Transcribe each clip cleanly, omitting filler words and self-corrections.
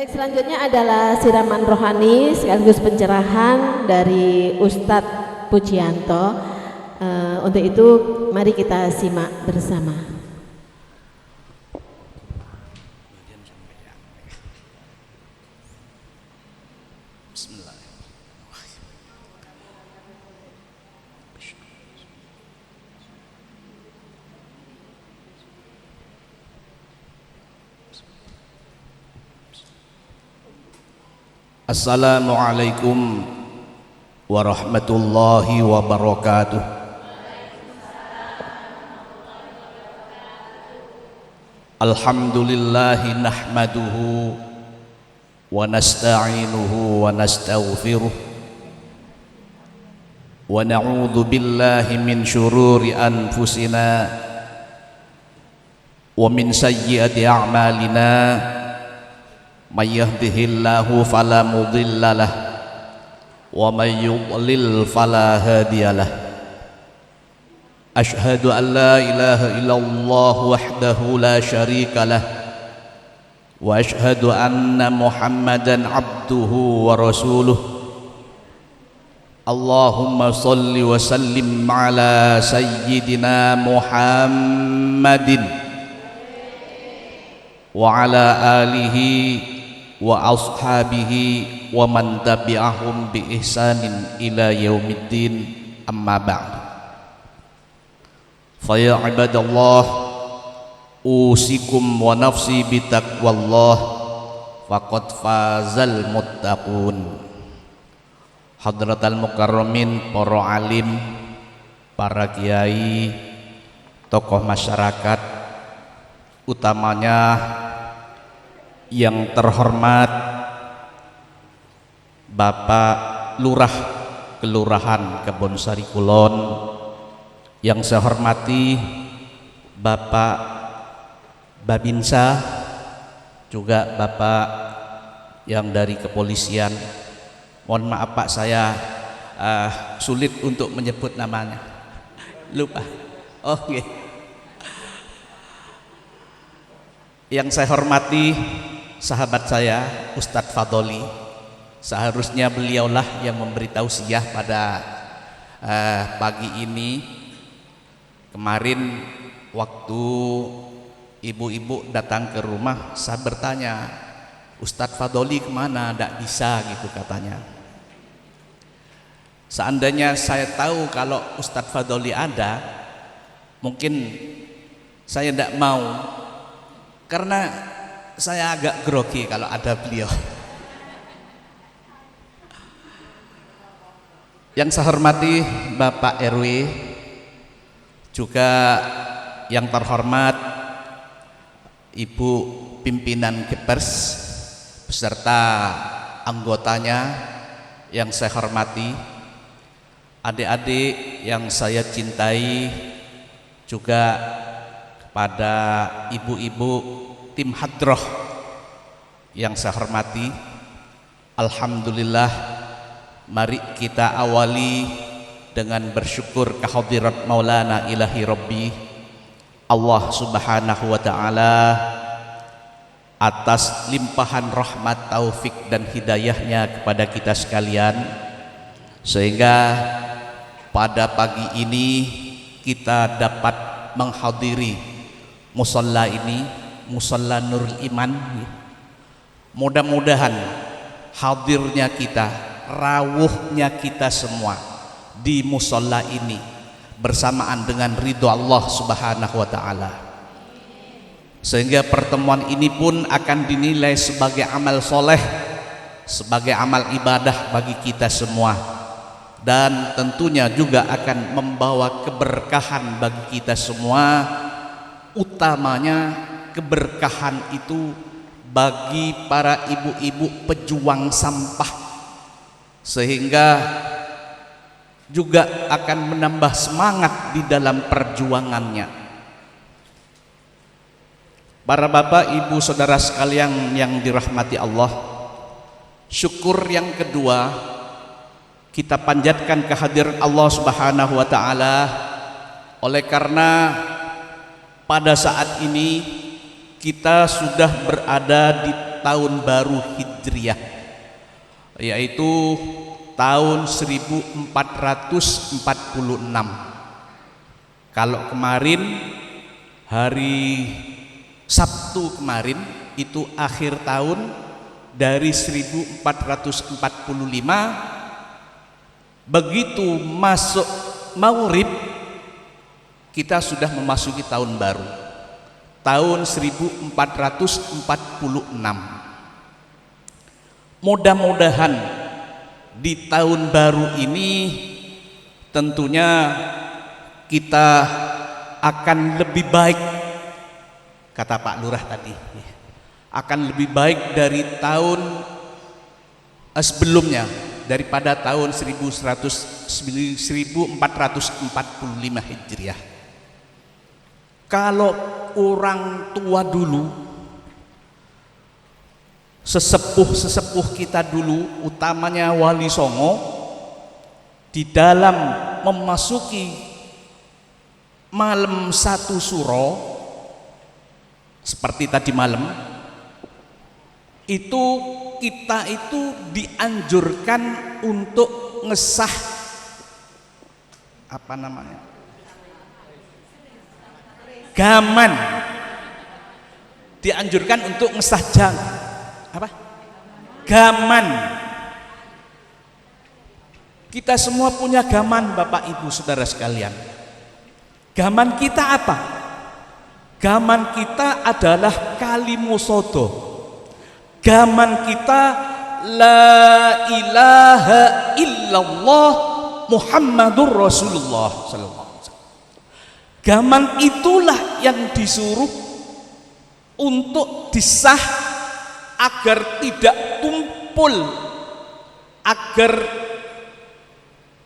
Baik, selanjutnya adalah siraman rohani sekaligus pencerahan dari Ustadz Pujianto. Untuk itu mari kita simak bersama. Assalamualaikum warahmatullahi wabarakatuh. Alhamdulillahi nahmaduhu wa nasta'inuhu wa nastaghfiruh wa na'udzu billahi min syururi anfusina wa min sayyiati a'malina. May yahdihillahu fala mudhillalah wa may yudlil fala hadiyalah. Asyhadu an la ilaha illallah wahdahu la syarikalah wa asyhadu anna Muhammadan abduhu wa rasuluh. Allahumma shalli wa sallim ala sayyidina Muhammadin wa ala alihi wa ashabihi wa man tabi'ahum bi ihsanin ila yaumiddin, amma ba'd. Fa ya ibadallah, usikum wa nafsi bi taqwallah, faqad fazal muttaqun. Hadratal mukarramin, para alim, para kiai, tokoh masyarakat, utamanya yang terhormat Bapak Lurah Kelurahan Kebonsari Kulon, yang saya hormati Bapak Babinsa, juga Bapak yang dari kepolisian. Mohon maaf Pak, saya sulit untuk menyebut namanya, lupa. Oke. Yang saya hormati sahabat saya Ustadz Fadoli, seharusnya beliaulah yang memberi tausiah pada pagi ini. Kemarin waktu ibu-ibu datang ke rumah, saya bertanya, Ustadz Fadoli kemana? Tidak bisa gitu katanya. Seandainya saya tahu kalau Ustadz Fadoli ada, mungkin saya tidak mau, karena saya agak grogi kalau ada beliau. Yang saya hormati Bapak RW, juga yang terhormat Ibu pimpinan Kepers beserta anggotanya yang saya hormati, adik-adik yang saya cintai, juga kepada ibu-ibu tim hadroh yang saya hormati. Alhamdulillah, mari kita awali dengan bersyukur kehadirat Maulana Ilahi Rabbi Allah Subhanahu wa ta'ala atas limpahan rahmat, taufik dan hidayahnya kepada kita sekalian, sehingga pada pagi ini kita dapat menghadiri musalla ini, musalla Nurul Iman. Mudah-mudahan hadirnya kita, rawuhnya kita semua di musalla ini bersamaan dengan ridho Allah Subhanahu wa ta'ala, sehingga pertemuan ini pun akan dinilai sebagai amal soleh, sebagai amal ibadah bagi kita semua, dan tentunya juga akan membawa keberkahan bagi kita semua. Utamanya keberkahan itu bagi para ibu-ibu pejuang sampah, sehingga juga akan menambah semangat di dalam perjuangannya. Para bapak, ibu, saudara sekalian yang dirahmati Allah, syukur yang kedua kita panjatkan kehadiran Allah Subhanahu wa ta'ala, oleh karena pada saat ini kita sudah berada di tahun baru Hijriah, yaitu tahun 1446. Kalau kemarin hari Sabtu kemarin itu akhir tahun dari 1445, begitu masuk Maghrib kita sudah memasuki tahun baru, tahun 1446. Mudah-mudahan di tahun baru ini tentunya kita akan lebih baik, kata Pak Lurah tadi, akan lebih baik dari tahun sebelumnya, daripada tahun 1445 Hijriah. Kalau orang tua dulu, sesepuh-sesepuh kita dulu, utamanya Wali Songo, di dalam memasuki malam satu suro seperti tadi malam itu, kita itu dianjurkan untuk ngesah apa namanya, gaman, dianjurkan untuk ngesah gaman. Kita semua punya gaman, Bapak Ibu Saudara sekalian. Gaman kita apa? Gaman kita adalah kalimusodo. Gaman kita la ilaha illallah Muhammadur Rasulullah sallallahu alaihi wasallam. Gaman itulah yang disuruh untuk disah agar tidak tumpul, agar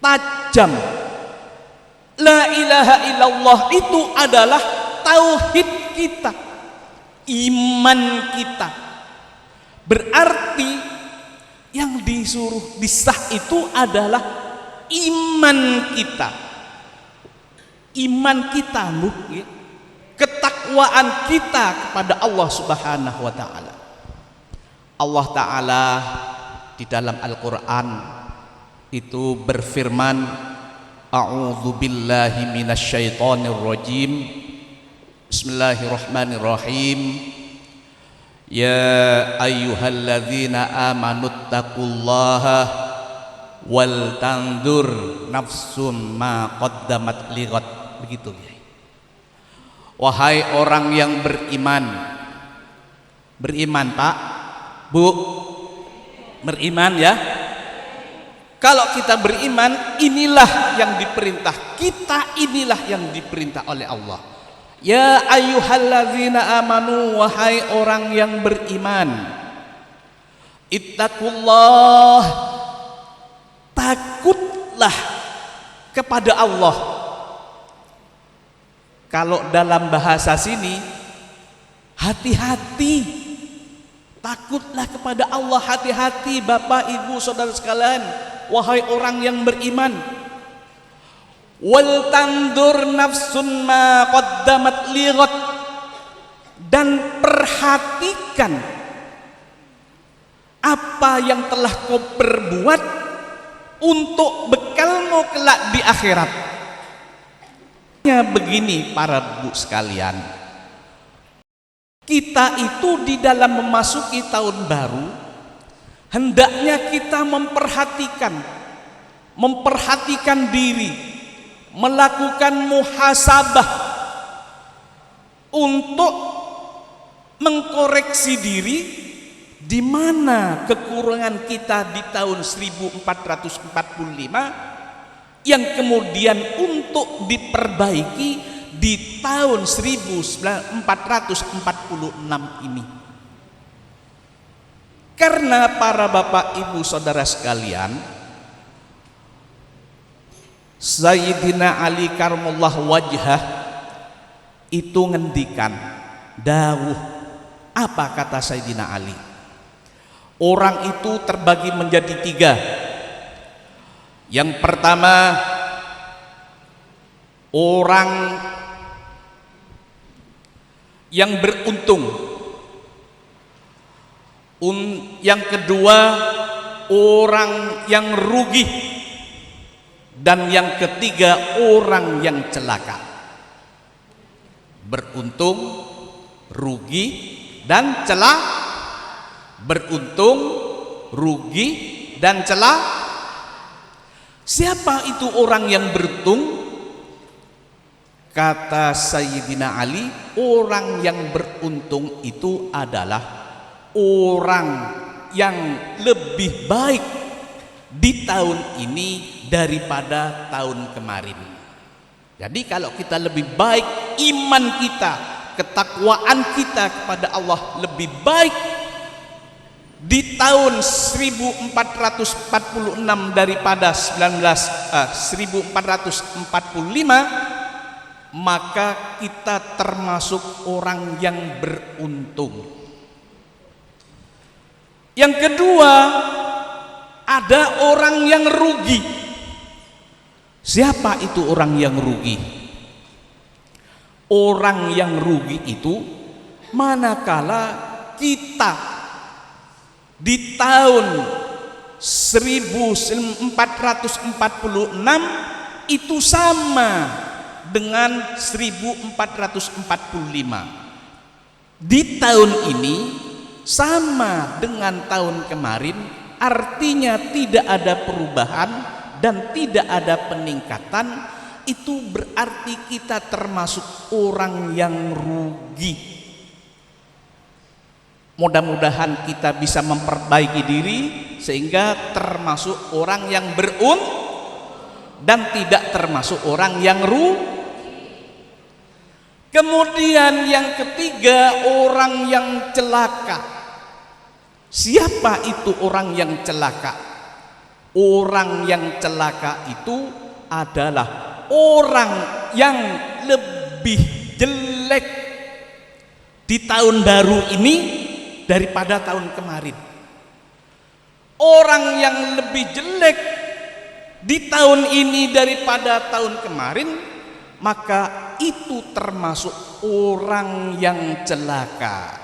tajam. La ilaha illallah itu adalah tauhid kita, iman kita. Berarti yang disuruh disah itu adalah iman kita. Iman kita, ketakwaan kita kepada Allah Subhanahu wa taala. Allah taala di dalam Al-Qur'an itu berfirman, a'udzu billahi minasyaitonir rajim. Bismillahirrahmanirrahim. Ya ayyuhalladzina amanuttaqullaha wal tanzur nafsum ma qaddamat lighad. Begitu ya. Wahai orang yang beriman. Beriman, Pak, Bu, beriman ya. Kalau kita beriman, inilah yang diperintah kita, inilah yang diperintah oleh Allah. Ya ayyuhalladzina amanu, wahai orang yang beriman, ittaqullah, takutlah kepada Allah. Kalau dalam bahasa sini, hati-hati, takutlah kepada Allah, hati-hati Bapak Ibu Saudara sekalian, wahai orang yang beriman. Wal tandur nafsun ma qaddamat lighad, dan perhatikan apa yang telah kau perbuat untuk bekalmu kelak di akhirat. Ya begini para Bu sekalian, kita itu di dalam memasuki tahun baru hendaknya kita memperhatikan diri, melakukan muhasabah untuk mengkoreksi diri di mana kekurangan kita di tahun 1445 yang kemudian untuk diperbaiki di tahun 1446 ini. Karena para Bapak Ibu Saudara sekalian, Sayyidina Ali karramallah wajhah itu ngendikan dawuh. Apa kata Sayyidina Ali? Orang itu terbagi menjadi tiga. Yang pertama, orang yang beruntung. Yang kedua, orang yang rugi. Dan yang ketiga, orang yang celaka. Beruntung, rugi, dan celaka. Beruntung, rugi, dan celaka. Siapa itu orang yang beruntung? Kata Sayyidina Ali, orang yang beruntung itu adalah orang yang lebih baik di tahun ini daripada tahun kemarin. Jadi kalau kita lebih baik, iman kita, ketakwaan kita kepada Allah lebih baik di tahun 1446 daripada 1445, maka kita termasuk orang yang beruntung. Yang kedua, ada orang yang rugi. Siapa itu orang yang rugi? Orang yang rugi itu manakala kita di tahun 1446 itu sama dengan 1445. Di tahun ini sama dengan tahun kemarin, artinya tidak ada perubahan dan tidak ada peningkatan. Itu berarti kita termasuk orang yang rugi. Mudah-mudahan kita bisa memperbaiki diri sehingga termasuk orang yang beruntung dan tidak termasuk orang yang rugi. Kemudian yang ketiga, orang yang celaka. Siapa itu orang yang celaka? Orang yang celaka itu adalah orang yang lebih jelek di tahun baru ini daripada tahun kemarin. Orang yang lebih jelek di tahun ini daripada tahun kemarin, maka itu termasuk orang yang celaka.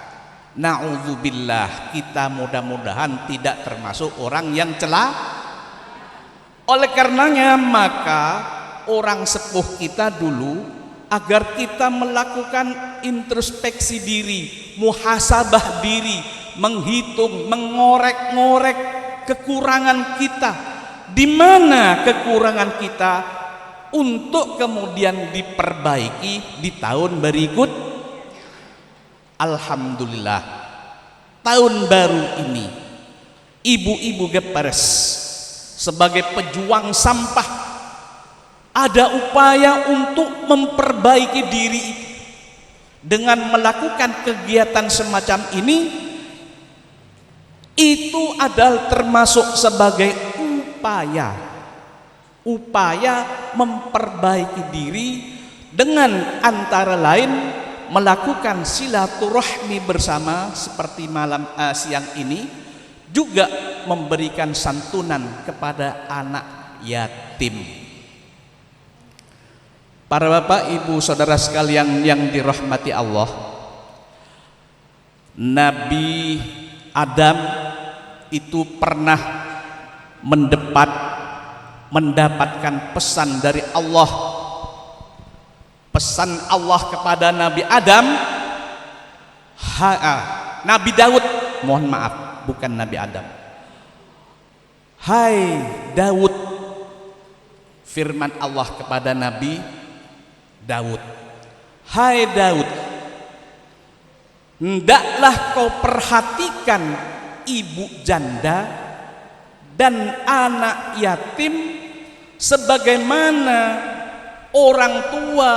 Na'udzubillah, kita mudah-mudahan tidak termasuk orang yang celaka. Oleh karenanya maka orang sepuh kita dulu, agar kita melakukan introspeksi diri, muhasabah diri, menghitung, mengorek-ngorek kekurangan kita. Di mana kekurangan kita untuk kemudian diperbaiki di tahun berikut. Alhamdulillah, tahun baru ini ibu-ibu Geperes sebagai pejuang sampah ada upaya untuk memperbaiki diri dengan melakukan kegiatan semacam ini. Itu adalah termasuk sebagai upaya memperbaiki diri dengan antara lain melakukan silaturahmi bersama seperti siang ini, juga memberikan santunan kepada anak yatim. Para bapak, ibu, saudara sekalian yang dirahmati Allah, Nabi Adam itu pernah mendapatkan pesan dari Allah. Pesan Allah kepada Nabi Adam, Nabi Daud, mohon maaf, bukan Nabi Adam. Hai Daud, firman Allah kepada Nabi Daud, hai Daud, hendaklah kau perhatikan ibu janda dan anak yatim sebagaimana orang tua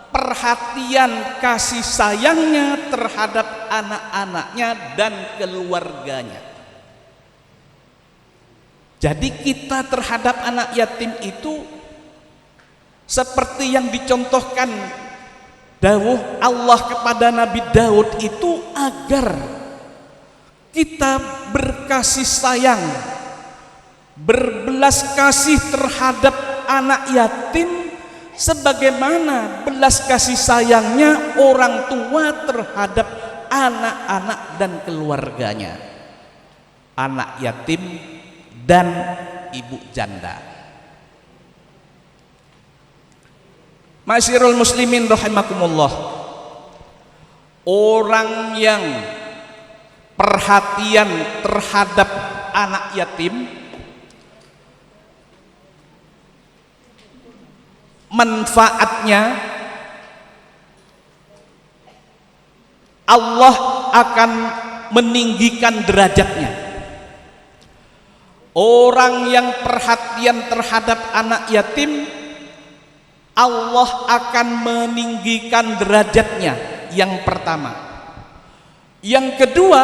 perhatian kasih sayangnya terhadap anak-anaknya dan keluarganya. Jadi kita terhadap anak yatim itu seperti yang dicontohkan dawuh Allah kepada Nabi Daud itu, agar kita berkasih sayang, berbelas kasih terhadap anak yatim sebagaimana belas kasih sayangnya orang tua terhadap anak-anak dan keluarganya, anak yatim dan ibu janda. Ma'asyiral muslimin rahimakumullah, orang yang perhatian terhadap anak yatim, manfaatnya Allah akan meninggikan derajatnya. Orang yang perhatian terhadap anak yatim, Allah akan meninggikan derajatnya. Yang pertama. Yang kedua,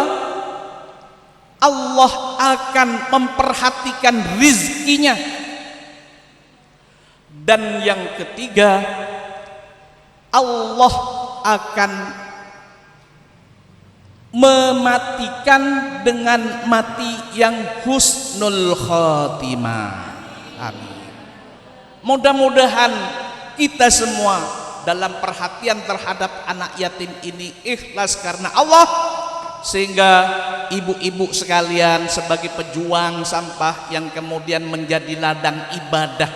Allah akan memperhatikan rizkinya. Dan yang ketiga, Allah akan mematikan dengan mati yang husnul khotimah. Amin. Mudah-mudahan kita semua dalam perhatian terhadap anak yatim ini ikhlas karena Allah, sehingga ibu-ibu sekalian sebagai pejuang sampah yang kemudian menjadi ladang ibadah,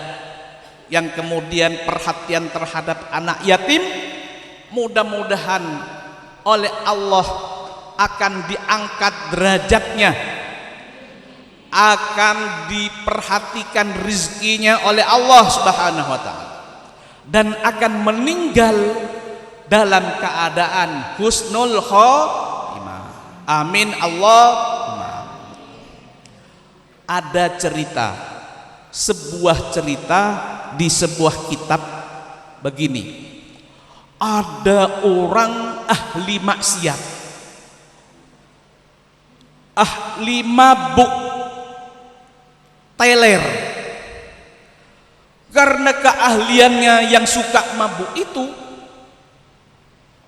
yang kemudian perhatian terhadap anak yatim, mudah-mudahan oleh Allah akan diangkat derajatnya, akan diperhatikan rizkinya oleh Allah Subhanahu wa ta'ala, dan akan meninggal dalam keadaan husnul khotimah. Amin Allahumma. Ada cerita, sebuah cerita di sebuah kitab begini. Ada orang ahli maksiat, ahli mabuk, teler. Karena keahliannya yang suka mabuk itu,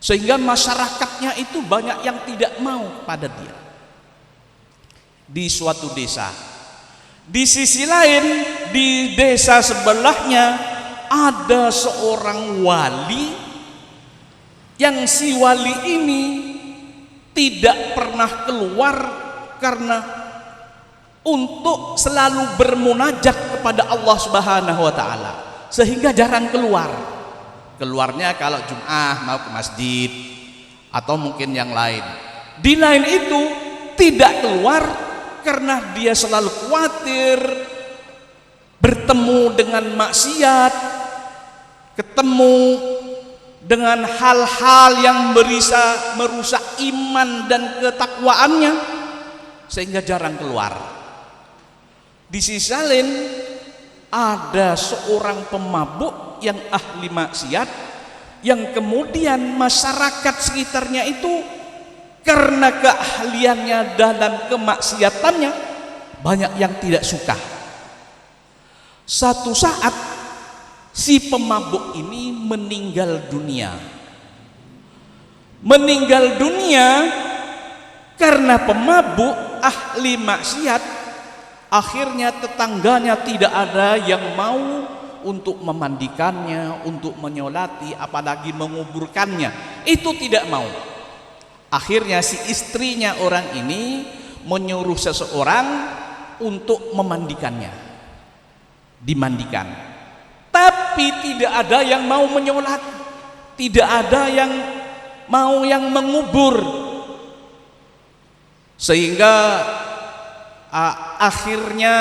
sehingga masyarakatnya itu banyak yang tidak mau pada dia. Di suatu desa, di sisi lain di desa sebelahnya ada seorang wali, yang si wali ini tidak pernah keluar karena untuk selalu bermunajat kepada Allah Subhanahu wa ta'ala, sehingga jarang keluar. Keluarnya kalau Jum'ah mau ke masjid atau mungkin yang lain. Di lain itu tidak keluar karena dia selalu khawatir bertemu dengan maksiat, ketemu dengan hal-hal yang merusak iman dan ketakwaannya, sehingga jarang keluar. Di sisi lain ada seorang pemabuk yang ahli maksiat, yang kemudian masyarakat sekitarnya itu karena keahliannya dalam kemaksiatannya banyak yang tidak suka. Satu saat si pemabuk ini meninggal dunia. Meninggal dunia karena pemabuk ahli maksiat. Akhirnya tetangganya tidak ada yang mau untuk memandikannya, untuk menyolati, apalagi menguburkannya. Itu tidak mau. Akhirnya si istrinya orang ini menyuruh seseorang untuk memandikannya, dimandikan. Tapi tidak ada yang mau menyolat, tidak ada yang mau yang mengubur, sehingga akhirnya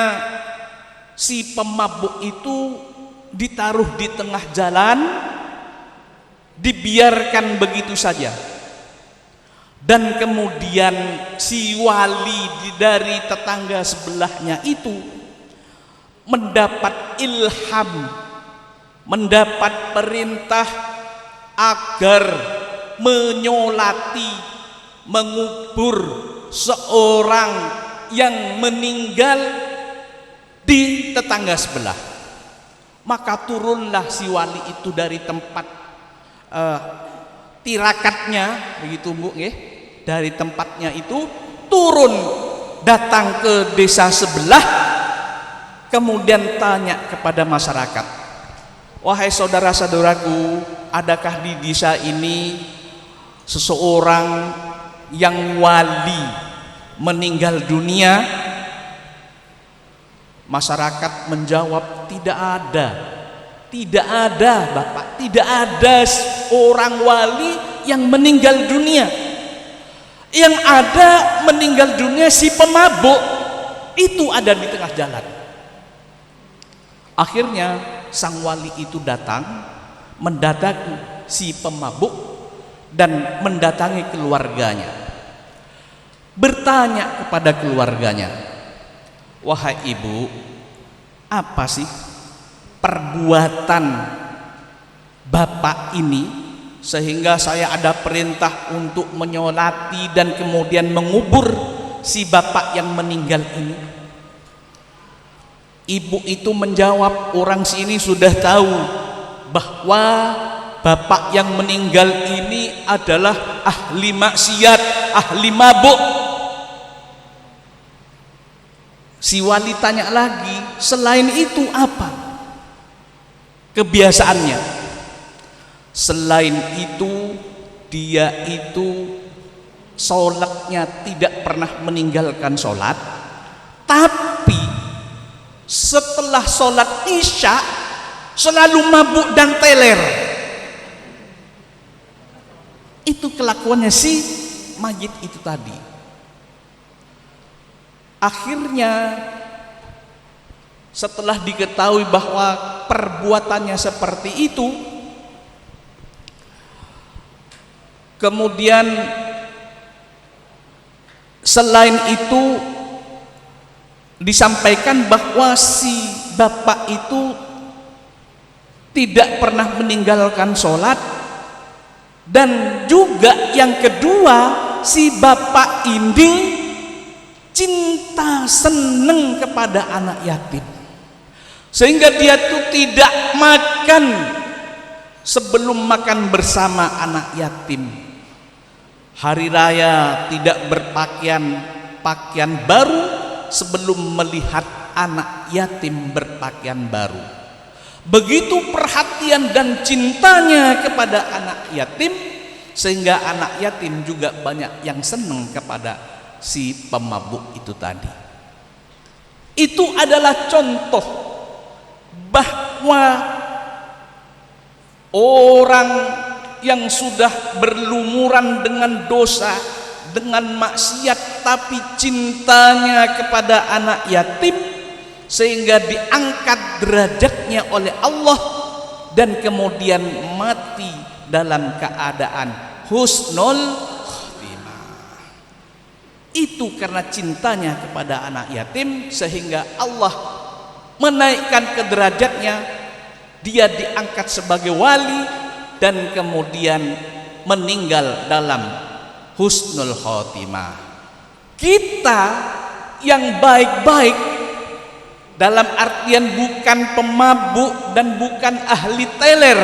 si pemabuk itu ditaruh di tengah jalan, dibiarkan begitu saja. Dan kemudian si wali dari tetangga sebelahnya itu mendapat ilham, mendapat perintah agar menyolati, mengubur seorang yang meninggal di tetangga sebelah. Maka turunlah si wali itu dari tempat tirakatnya, begitu Bu, dari tempatnya itu turun, datang ke desa sebelah, kemudian tanya kepada masyarakat, wahai saudara-saudaraku, adakah di desa ini seseorang yang wali meninggal dunia, masyarakat menjawab tidak ada. Tidak ada Bapak, tidak ada orang wali yang meninggal dunia. Yang ada meninggal dunia si pemabuk, itu ada di tengah jalan. Akhirnya sang wali itu datang, mendatangi si pemabuk dan mendatangi keluarganya. Bertanya kepada keluarganya, wahai ibu, apa sih perbuatan bapak ini sehingga saya ada perintah untuk menyolati dan kemudian mengubur si bapak yang meninggal ini? Ibu itu menjawab, orang sini sudah tahu bahwa bapak yang meninggal ini adalah ahli maksiat, ahli mabuk. Si wali tanya lagi, selain itu apa kebiasaannya? Selain itu, dia itu sholatnya tidak pernah meninggalkan sholat, tapi setelah sholat isya selalu mabuk dan teler. Itu kelakuannya si mayit itu tadi. Akhirnya setelah diketahui bahwa perbuatannya seperti itu, kemudian selain itu disampaikan bahwa si bapak itu tidak pernah meninggalkan sholat, dan juga yang kedua si bapak ini cinta seneng kepada anak yatim, sehingga dia tuh tidak makan sebelum makan bersama anak yatim. Hari raya tidak berpakaian pakaian baru sebelum melihat anak yatim berpakaian baru. Begitu perhatian dan cintanya kepada anak yatim, sehingga anak yatim juga banyak yang senang kepada si pemabuk itu tadi. Itu adalah contoh bahwa orang yang sudah berlumuran dengan dosa, dengan maksiat, tapi cintanya kepada anak yatim sehingga diangkat derajatnya oleh Allah dan kemudian mati dalam keadaan husnul. Itu karena cintanya kepada anak yatim sehingga Allah menaikkan ke derajatnya, dia diangkat sebagai wali dan kemudian meninggal dalam husnul khotimah. Kita yang baik-baik dalam artian bukan pemabuk dan bukan ahli teler,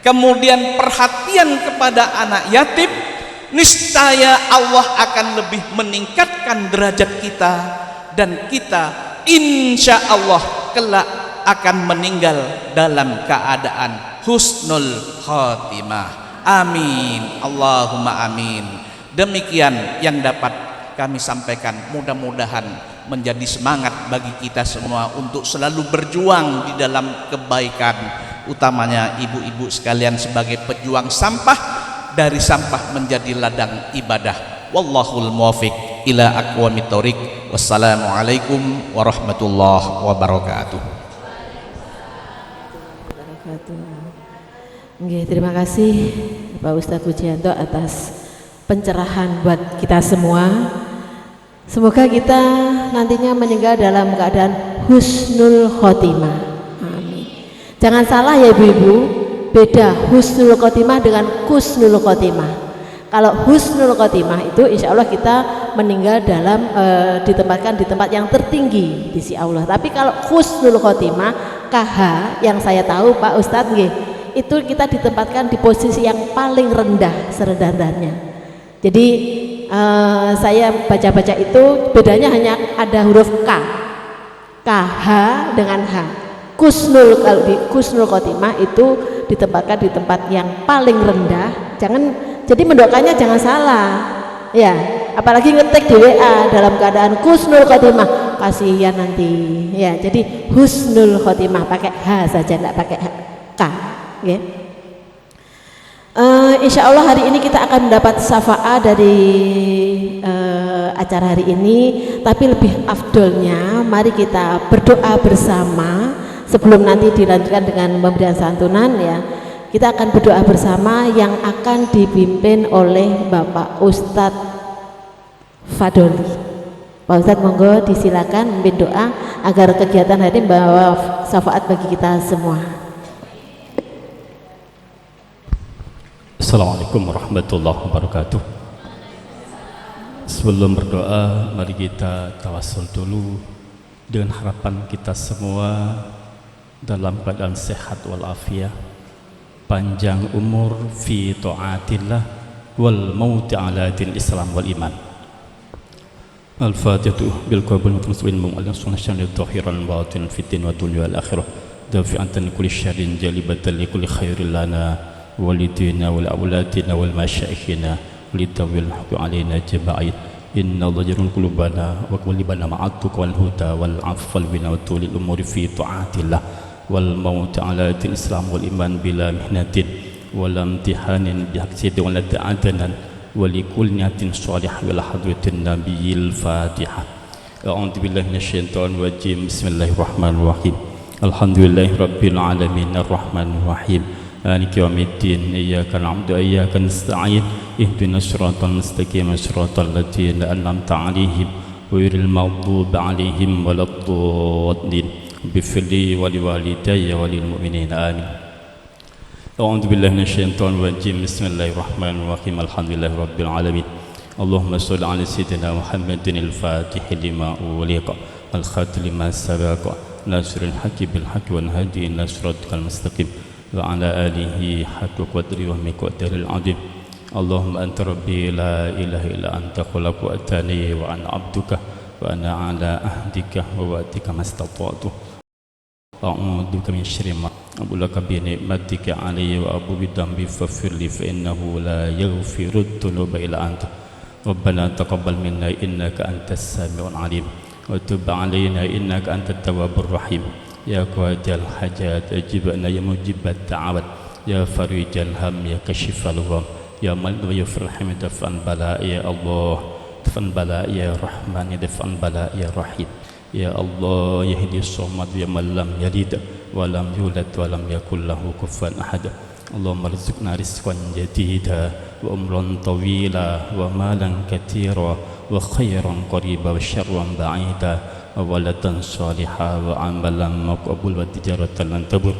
kemudian perhatian kepada anak yatim, niscaya Allah akan lebih meningkatkan derajat kita, dan kita insya Allah kelak akan meninggal dalam keadaan husnul khotimah. Amin, Allahumma amin. Demikian yang dapat kami sampaikan, mudah-mudahan menjadi semangat bagi kita semua untuk selalu berjuang di dalam kebaikan, utamanya ibu-ibu sekalian sebagai pejuang sampah, dari sampah menjadi ladang ibadah. Wallahul muwaffiq ila aqwamit thoriq. Wassalamualaikum warahmatullahi wabarakatuh. Terima kasih Pak Ustadz Pujianto atas pencerahan buat kita semua. Semoga kita nantinya meninggal dalam keadaan husnul khotimah. Amin. Jangan salah ya ibu-ibu, beda husnul khotimah dengan kusnul khotimah. Kalau husnul khotimah itu insya Allah kita meninggal dalam ditempatkan di tempat yang tertinggi di sisi Allah. Tapi kalau husnul khotimah KH yang saya tahu Pak Ustadz itu kita ditempatkan di posisi yang paling rendah, serendah-rendahnya. Jadi saya baca-baca itu bedanya hanya ada huruf K, KH dengan H. Kusnul, kalau di kusnul khotimah itu ditempatkan di tempat yang paling rendah. Jangan, jadi mendoakannya jangan salah. Ya, apalagi ngetik di WA dalam keadaan husnul khotimah, kasihan nanti. Ya, jadi husnul khotimah pakai H saja, tidak pakai K. Ya. Insya Allah hari ini kita akan mendapat syafaat dari acara hari ini. Tapi lebih afdolnya, mari kita berdoa bersama sebelum nanti dilanjutkan dengan pemberian santunan ya. Kita akan berdoa bersama yang akan dipimpin oleh Bapak Ustadz Fadoli. Pak Ustadz monggo disilakan memimpin doa agar kegiatan hari ini membawa syafaat bagi kita semua. Assalamualaikum warahmatullahi wabarakatuh. Sebelum berdoa, mari kita tawassul dulu dengan harapan kita semua dalam keadaan sehat walafiat, panjang umur fi ta'atillah wal mauti ala din Islam wal iman. Al-Fatihah bil qabul mutmain mu'allim sunnah tahiran batin fitin wa dunya wal akhirah dafi'atan kulli syarrin jalibatan li kulli khairin lana walidina wal awladina wal masyayikhina litawil haqi alaina jaba'id inna dhajrul qulubana wa qulubana ma'atuk wal huda wal afwal bina wa tulil umuri fi ta'atillah wal maut ala din Islam wal iman bila mihnatin wal imtihanin bihaqsidi wal ta'adanan ولكل نية صالحة إلى حضرة النبي الفاتحة. أعوذ بالله من الشيطان الرجيم. بسم الله الرحمن الرحيم. الحمد لله رب العالمين الرحمن الرحيم مالك يوم الدين إياك نعبد وإياك نستعين اهدنا الصراط المستقيم صراط الذين أنعمت عليهم غير المغضوب عليهم ولا الضالين اغفر لي ولوالدي وللمؤمنين آمين. أعوذ بالله من الشيطان الرجيم. بسم الله الرحمن الرحيم. الحمد لله رب العالمين. اللهم صل على سيدنا محمد الفاتح لما أغلق الخاتم لما سبق ناصر الحق بالحق والهادي إلى صراطك المستقيم وعلى آله حق قدره ومقداره العظيم. اللهم أنت ربي لا إله إلا أنت خلقتني وأنا عبدك وأنا على عهدك ووعدك ما استطعت أعوذ بك من شر ما أبو لك بنعمتك علي وأبو بذنبي فاغفر لي فإنه لا يغفر الذنوب إلا أنت. ربنا تقبل منا إنك أنت السميع العليم وتب علينا إنك أنت التواب الرحيم. يا قاضي الحاجات أجبنا يا مجيب الدعوات يا فريج الهم يا كشف الغم يا من يغفر الحمد دفع البلاء يا الله دفع البلاء يا رحمن دفع البلاء يا رحيم. يا الله يا هدي الصمد يا من لم يلد ولم يولد ولم يكن له كفوا أحد. اللهم ارزقنا رزقا جديدا وعمرا طويلا ومالا كثيرا وخيرا قريبا وشرا بعيدا وولدا صالحا وعملا مقبول وتجارة لن تبر.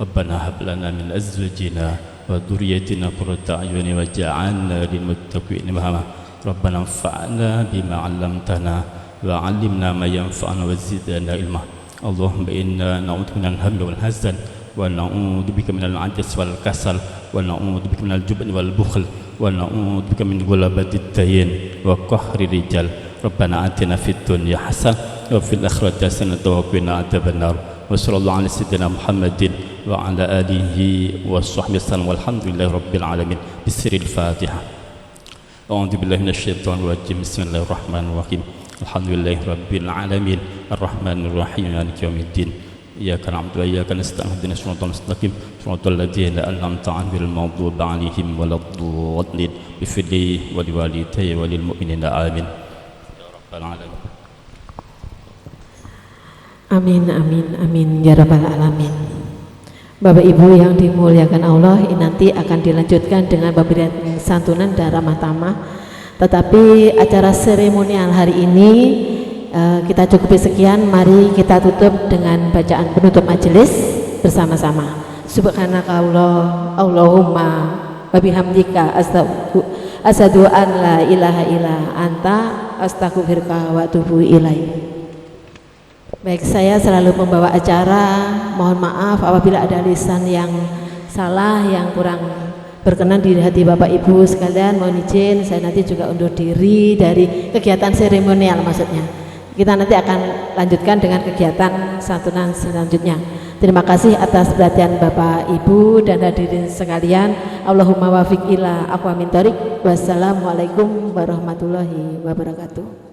ربنا هب لنا من أزواجنا وذريتنا قرة أعين واجعلنا للمتقين إماما. ربنا انفعنا بما علمتنا وعلمنا ما ينفعنا وزدنا علما. اللهم إنا نعوذ من الهم والحزن ونعوذ بك من العجز والكسل ونعوذ بك من الجبن والبخل ونعوذ بك من غلبة الدين وقهر الرجال. ربنا آتنا في الدنيا حسنة وفي الآخرة حسنة وقنا عذاب النار. وصلى الله على سيدنا محمد وعلى آله وصحبه وسلم والحمد لله رب العالمين. بسر الفاتحة. أعوذ بالله من الشيطان الرجيم. بسم الله الرحمن الرحيم. الحمد لله رب العالمين الرحمن الرحيم مالك يوم الدين إياك نعبد وإياك نستعين اهدنا الصراط المستقيم صراط الذين أنعمت عليهم غير المغضوب عليهم ولا الضالين اغفر لي ولوالدي وللمؤمنين آمين يا رب العالمين. Amin, amin, amin ya rabbal alamin. Bapak Ibu yang dimuliakan Allah, ini nanti akan dilanjutkan dengan pemberian santunan dan ramah tamah. Tetapi acara seremonial hari ini kita cukupi sekian. Mari kita tutup dengan bacaan penutup majelis bersama-sama. Subhanakallah Allahumma wa bihamdika asyhadu an la ilaha illa anta astaghfiruka wa atubu ilaik. Baik, saya selalu membawa acara. Mohon maaf apabila ada lisan yang salah, yang kurang berkenan di hati Bapak Ibu sekalian. Mohon izin saya nanti juga undur diri dari kegiatan seremonial maksudnya. Kita nanti akan lanjutkan dengan kegiatan santunan selanjutnya. Terima kasih atas perhatian Bapak Ibu dan hadirin sekalian. Allahumma wafiq ila aqwamit thoriq. Wassalamualaikum warahmatullahi wabarakatuh.